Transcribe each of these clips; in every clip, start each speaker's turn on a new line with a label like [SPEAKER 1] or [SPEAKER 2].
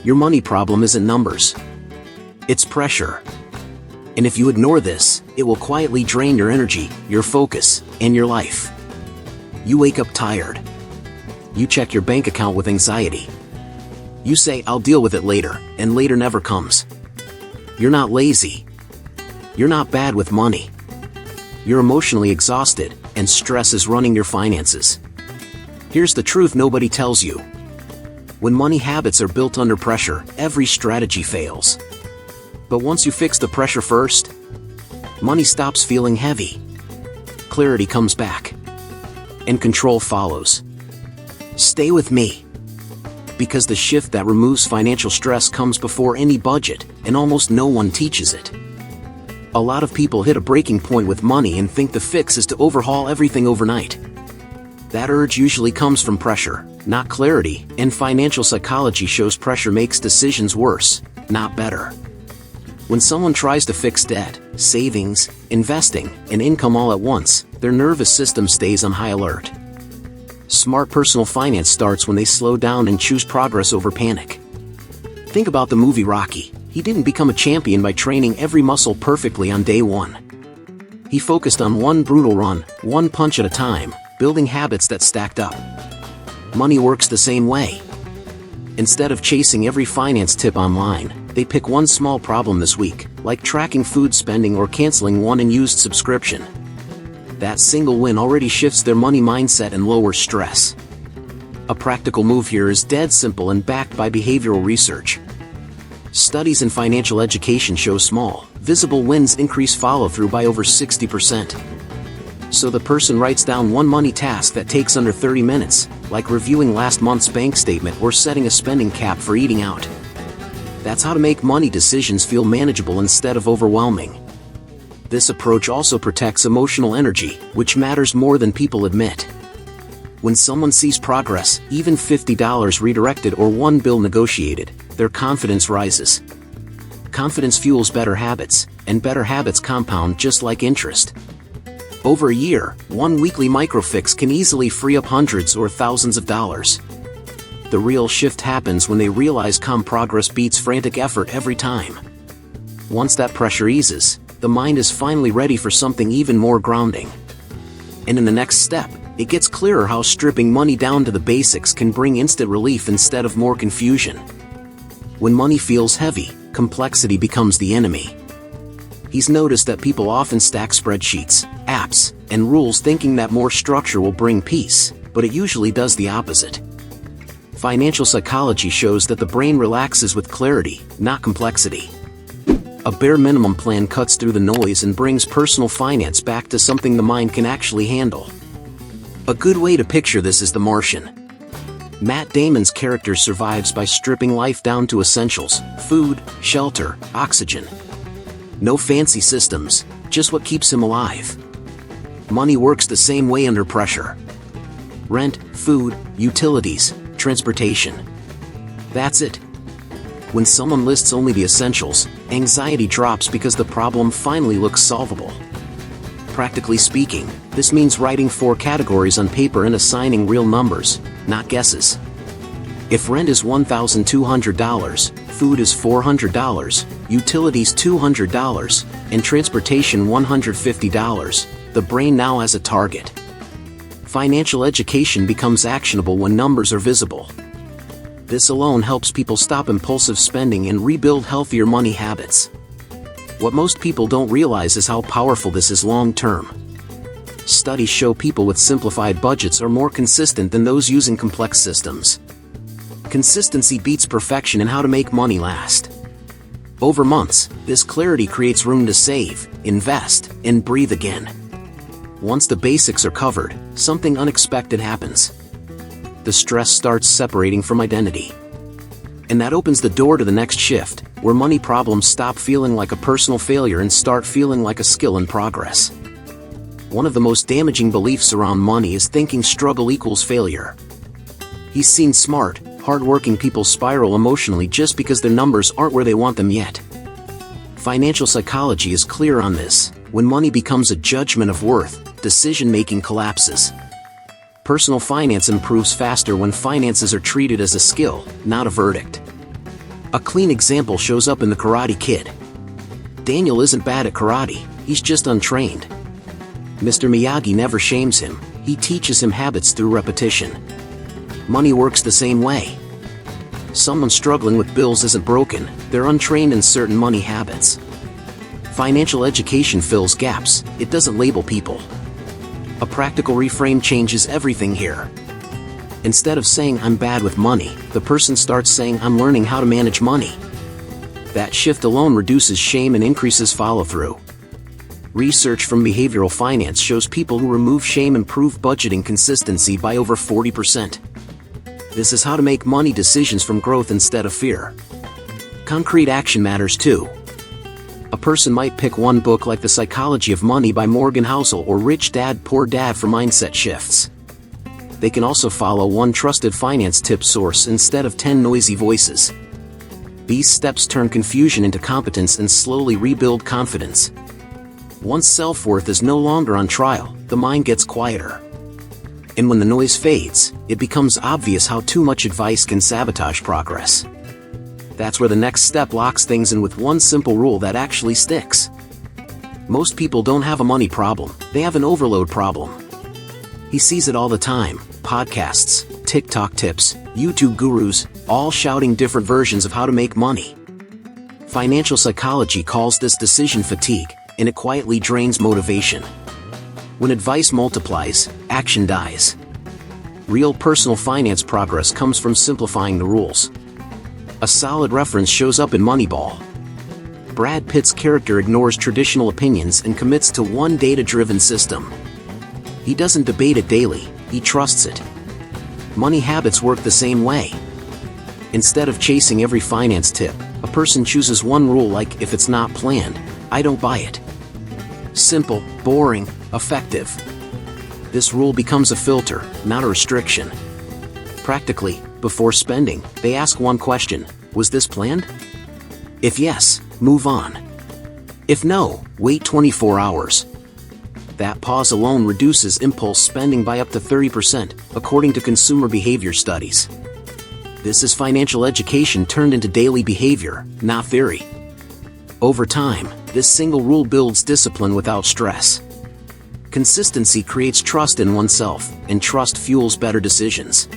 [SPEAKER 1] Your money problem isn't numbers. It's pressure. And if you ignore this, it will quietly drain your energy, your focus, and your life. You wake up tired. You check your bank account with anxiety. You say, "I'll deal with it later," and later never comes. You're not lazy. You're not bad with money. You're emotionally exhausted, and stress is running your finances. Here's the truth nobody tells you. When money habits are built under pressure, every strategy fails. But once you fix the pressure first, money stops feeling heavy. Clarity comes back. And control follows. Stay with me. Because the shift that removes financial stress comes before any budget, and almost no one teaches it. A lot of people hit a breaking point with money and think the fix is to overhaul everything overnight. That urge usually comes from pressure, not clarity, and financial psychology shows pressure makes decisions worse, not better. When someone tries to fix debt, savings, investing, and income all at once, their nervous system stays on high alert. Smart personal finance starts when they slow down and choose progress over panic. Think about the movie Rocky. He didn't become a champion by training every muscle perfectly on day one. He focused on one brutal run, one punch at a time, building habits that stacked up. Money works the same way. Instead of chasing every finance tip online, they pick one small problem this week, like tracking food spending or canceling one unused subscription. That single win already shifts their money mindset and lowers stress. A practical move here is dead simple and backed by behavioral research. Studies in financial education show small, visible wins increase follow-through by over 60%. So the person writes down one money task that takes under 30 minutes, like reviewing last month's bank statement or setting a spending cap for eating out. That's how to make money decisions feel manageable instead of overwhelming. This approach also protects emotional energy, which matters more than people admit. When someone sees progress, even $50 redirected or one bill negotiated, their confidence rises. Confidence fuels better habits, and better habits compound just like interest. Over a year, one weekly microfix can easily free up hundreds or thousands of dollars. The real shift happens when they realize calm progress beats frantic effort every time. Once that pressure eases, the mind is finally ready for something even more grounding. And in the next step, it gets clearer how stripping money down to the basics can bring instant relief instead of more confusion. When money feels heavy, complexity becomes the enemy. He's noticed that people often stack spreadsheets, apps, and rules thinking that more structure will bring peace, but it usually does the opposite. Financial psychology shows that the brain relaxes with clarity, not complexity. A bare minimum plan cuts through the noise and brings personal finance back to something the mind can actually handle. A good way to picture this is The Martian. Matt Damon's character survives by stripping life down to essentials: food, shelter, oxygen. No fancy systems, just what keeps him alive. Money works the same way under pressure. Rent, food, utilities, transportation. That's it. When someone lists only the essentials, anxiety drops because the problem finally looks solvable. Practically speaking, this means writing 4 categories on paper and assigning real numbers, not guesses. If rent is $1,200, food is $400, utilities $200, and transportation $150, the brain now has a target. Financial education becomes actionable when numbers are visible. This alone helps people stop impulsive spending and rebuild healthier money habits. What most people don't realize is how powerful this is long-term. Studies show people with simplified budgets are more consistent than those using complex systems. Consistency beats perfection in how to make money last. Over months, this clarity creates room to save, invest, and breathe again. Once the basics are covered, something unexpected happens. The stress starts separating from identity. And that opens the door to the next shift, where money problems stop feeling like a personal failure and start feeling like a skill in progress. One of the most damaging beliefs around money is thinking struggle equals failure. He's seen smart, hard-working people spiral emotionally just because their numbers aren't where they want them yet. Financial psychology is clear on this. When money becomes a judgment of worth, decision-making collapses. Personal finance improves faster when finances are treated as a skill, not a verdict. A clean example shows up in The Karate Kid. Daniel isn't bad at karate, he's just untrained. Mr. Miyagi never shames him, he teaches him habits through repetition. Money works the same way. Someone struggling with bills isn't broken, they're untrained in certain money habits. Financial education fills gaps, it doesn't label people. A practical reframe changes everything here. Instead of saying I'm bad with money, the person starts saying I'm learning how to manage money. That shift alone reduces shame and increases follow-through. Research from behavioral finance shows people who remove shame improve budgeting consistency by over 40%. This is how to make money decisions from growth instead of fear. Concrete action matters too. A person might pick one book like The Psychology of Money by Morgan Housel or Rich Dad Poor Dad for mindset shifts. They can also follow one trusted finance tip source instead of 10 noisy voices. These steps turn confusion into competence and slowly rebuild confidence. Once self-worth is no longer on trial, the mind gets quieter. And when the noise fades, it becomes obvious how too much advice can sabotage progress. That's where the next step locks things in with one simple rule that actually sticks. Most people don't have a money problem, they have an overload problem. He sees it all the time: podcasts, TikTok tips, YouTube gurus, all shouting different versions of how to make money. Financial psychology calls this decision fatigue, and it quietly drains motivation. When advice multiplies, action dies. Real personal finance progress comes from simplifying the rules. A solid reference shows up in Moneyball. Brad Pitt's character ignores traditional opinions and commits to one data-driven system. He doesn't debate it daily, he trusts it. Money habits work the same way. Instead of chasing every finance tip, a person chooses one rule like if it's not planned, I don't buy it. Simple, boring, effective. This rule becomes a filter, not a restriction. Practically, before spending, they ask one question: was this planned? If yes, move on. If no, wait 24 hours. That pause alone reduces impulse spending by up to 30%, according to consumer behavior studies. This is financial education turned into daily behavior, not theory. Over time, this single rule builds discipline without stress. Consistency creates trust in oneself, and trust fuels better decisions.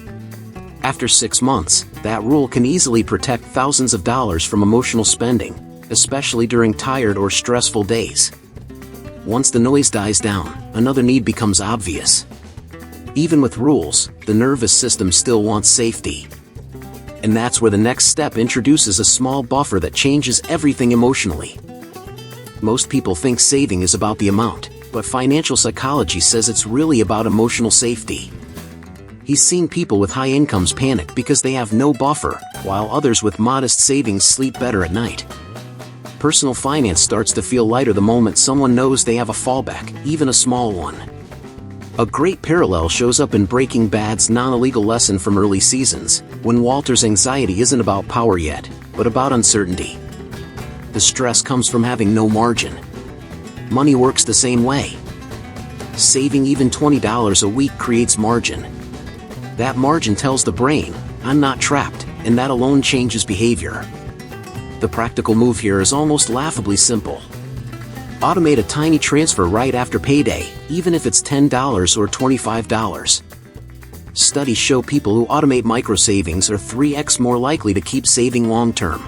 [SPEAKER 1] After 6 months, that rule can easily protect thousands of dollars from emotional spending, especially during tired or stressful days. Once the noise dies down, another need becomes obvious. Even with rules, the nervous system still wants safety. And that's where the next step introduces a small buffer that changes everything emotionally. Most people think saving is about the amount, but financial psychology says it's really about emotional safety. He's seen people with high incomes panic because they have no buffer, while others with modest savings sleep better at night. Personal finance starts to feel lighter the moment someone knows they have a fallback, even a small one. A great parallel shows up in Breaking Bad's non-illegal lesson from early seasons, when Walter's anxiety isn't about power yet, but about uncertainty. The stress comes from having no margin. Money works the same way. Saving even $20 a week creates margin. That margin tells the brain, I'm not trapped, and that alone changes behavior. The practical move here is almost laughably simple. Automate a tiny transfer right after payday, even if it's $10 or $25. Studies show people who automate micro-savings are 3x more likely to keep saving long-term.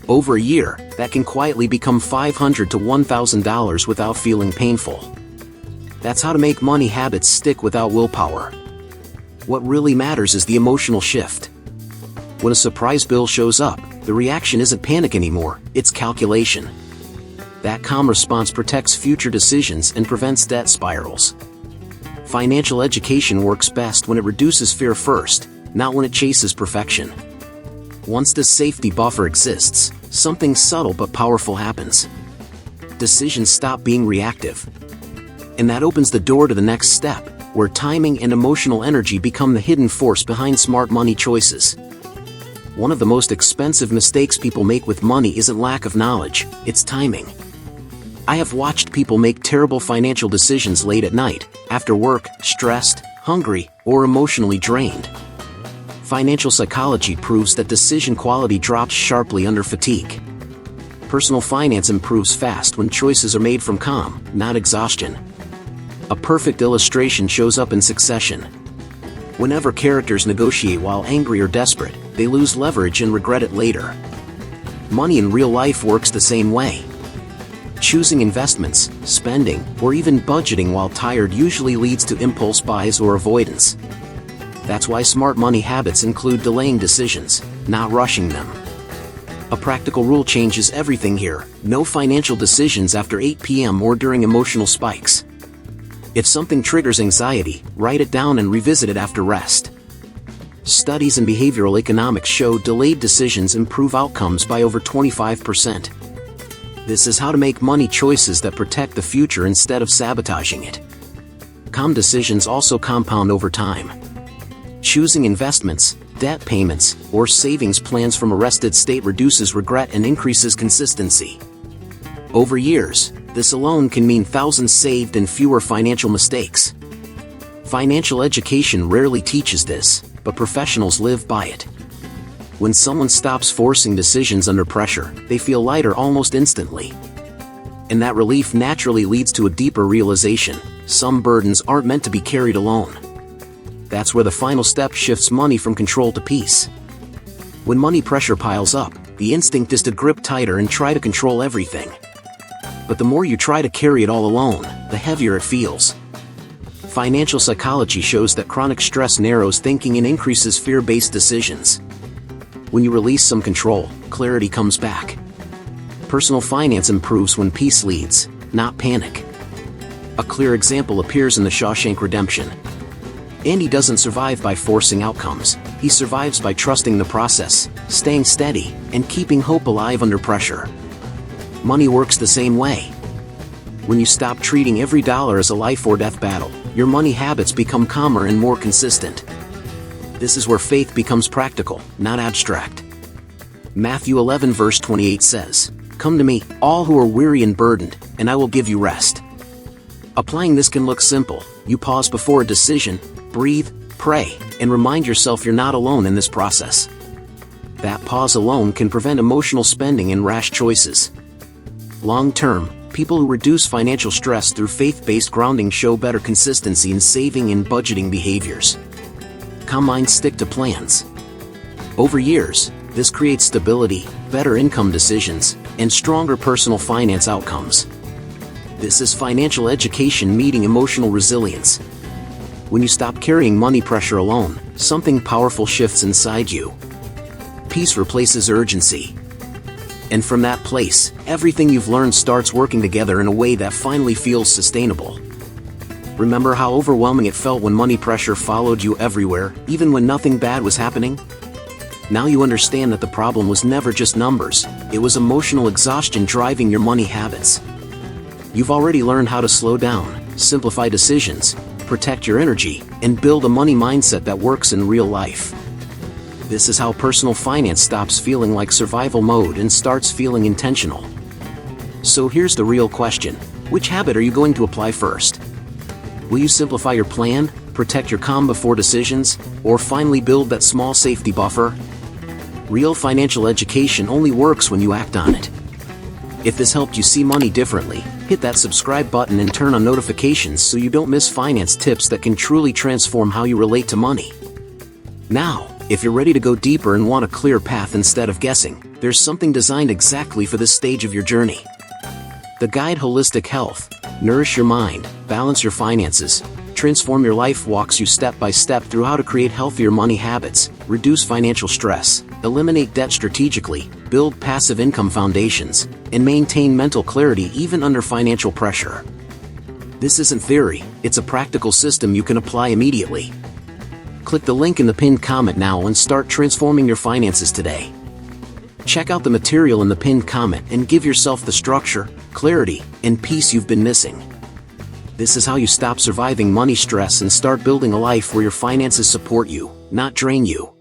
[SPEAKER 1] Over a year, that can quietly become $500 to $1,000 without feeling painful. That's how to make money habits stick without willpower. What really matters is the emotional shift. When a surprise bill shows up, the reaction isn't panic anymore, it's calculation. That calm response protects future decisions and prevents debt spirals. Financial education works best when it reduces fear first, not when it chases perfection. Once this safety buffer exists, something subtle but powerful happens. Decisions stop being reactive. And that opens the door to the next step, where timing and emotional energy become the hidden force behind smart money choices. One of the most expensive mistakes people make with money isn't lack of knowledge, it's timing. I have watched people make terrible financial decisions late at night, after work, stressed, hungry, or emotionally drained. Financial psychology proves that decision quality drops sharply under fatigue. Personal finance improves fast when choices are made from calm, not exhaustion. A perfect illustration shows up in Succession. Whenever characters negotiate while angry or desperate, they lose leverage and regret it later. Money in real life works the same way. Choosing investments, spending, or even budgeting while tired usually leads to impulse buys or avoidance. That's why smart money habits include delaying decisions, not rushing them. A practical rule changes everything here: no financial decisions after 8 p.m. or during emotional spikes. If something triggers anxiety, write it down and revisit it after rest. Studies in behavioral economics show delayed decisions improve outcomes by over 25%. This is how to make money choices that protect the future instead of sabotaging it. Calm decisions also compound over time. Choosing investments, debt payments, or savings plans from a rested state reduces regret and increases consistency. Over years, this alone can mean thousands saved and fewer financial mistakes. Financial education rarely teaches this, but professionals live by it. When someone stops forcing decisions under pressure, they feel lighter almost instantly. And that relief naturally leads to a deeper realization: some burdens aren't meant to be carried alone. That's where the final step shifts money from control to peace. When money pressure piles up, the instinct is to grip tighter and try to control everything. But the more you try to carry it all alone, the heavier it feels. Financial psychology shows that chronic stress narrows thinking and increases fear-based decisions. When you release some control, clarity comes back. Personal finance improves when peace leads, not panic. A clear example appears in The Shawshank Redemption. Andy doesn't survive by forcing outcomes. He survives by trusting the process, staying steady, and keeping hope alive under pressure. Money works the same way. When you stop treating every dollar as a life or death battle, your money habits become calmer and more consistent. This is where faith becomes practical, not abstract. Matthew 11 verse 28 says, "Come to me, all who are weary and burdened, and I will give you rest." Applying this can look simple. You pause before a decision, breathe, pray, and remind yourself you're not alone in this process. That pause alone can prevent emotional spending and rash choices. Long-term, people who reduce financial stress through faith-based grounding show better consistency in saving and budgeting behaviors. Calm minds stick to plans. Over years, this creates stability, better income decisions, and stronger personal finance outcomes. This is financial education meeting emotional resilience. When you stop carrying money pressure alone, something powerful shifts inside you. Peace replaces urgency. And from that place, everything you've learned starts working together in a way that finally feels sustainable. Remember how overwhelming it felt when money pressure followed you everywhere, even when nothing bad was happening? Now you understand that the problem was never just numbers, it was emotional exhaustion driving your money habits. You've already learned how to slow down, simplify decisions, protect your energy, and build a money mindset that works in real life. This is how personal finance stops feeling like survival mode and starts feeling intentional. So here's the real question: which habit are you going to apply first? Will you simplify your plan, protect your calm before decisions, or finally build that small safety buffer? Real financial education only works when you act on it. If this helped you see money differently, hit that subscribe button and turn on notifications so you don't miss finance tips that can truly transform how you relate to money. Now, if you're ready to go deeper and want a clear path instead of guessing, there's something designed exactly for this stage of your journey. The Guide Holistic Health, Nourish Your Mind, Balance Your Finances, Transform Your Life walks you step by step through how to create healthier money habits, reduce financial stress, eliminate debt strategically, build passive income foundations, and maintain mental clarity even under financial pressure. This isn't theory, it's a practical system you can apply immediately. Click the link in the pinned comment now and start transforming your finances today. Check out the material in the pinned comment and give yourself the structure, clarity, and peace you've been missing. This is how you stop surviving money stress and start building a life where your finances support you, not drain you.